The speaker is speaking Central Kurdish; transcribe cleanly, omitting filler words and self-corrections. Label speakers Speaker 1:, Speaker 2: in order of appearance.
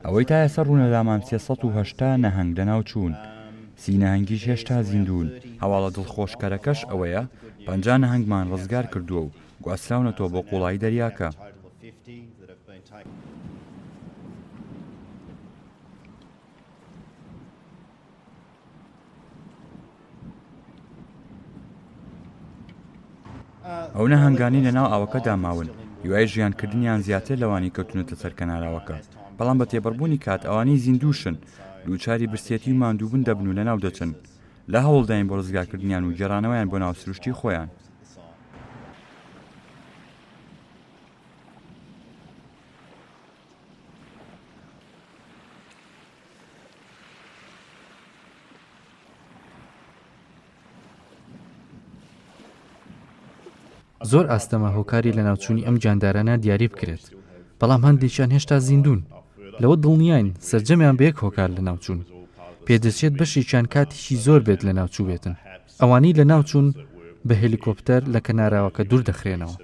Speaker 1: ئەوەی تا ئێستا ڕوونەدامان 380 نەهەنگ لەناوچوون. 30 نەهەنگیش هێشتا زیندوون. هەواڵە دڵخۆشکەرەکەش ئەوەیە 50 نەهەنگمان ڕزگار کردووە و گواستراونەتەوە بۆ قوڵایی دەریاکە. ئەو نەهەنگانی لەناو ئاوەکەدا ماون، هیوای ژیانکردنیان زیاتر لەوانی کەوتونەتە سەر کەناراوەکە، بەڵام بە تێبەڕبوونی کات ئەوانی زیندووشن دووچاری برسێتی و ماندووبوون دەبن و لەناو دەچن لە هەوڵداین بۆ ڕزگارکردنیان و گێڕانەوەیان بۆ ناو سروشتی خۆیان.
Speaker 2: زۆر ئاستەمە هۆکاری لە ناوچوونی ئەم جاندارانە دیاری بکرێت، بەڵام هەندێکیان هێشتا زیندوون. لەوە دڵنیاین سەرجەمیان بە یەک هۆکار لە ناوچوون. پێدەچێت بەشێکیان کاتیشی زۆر بێت لە ناوچوو بێتن. ئەوانی لە ناوچوون بە هێلیکۆپتەر لە کەناراوەکە دوور دەخرێنەوە.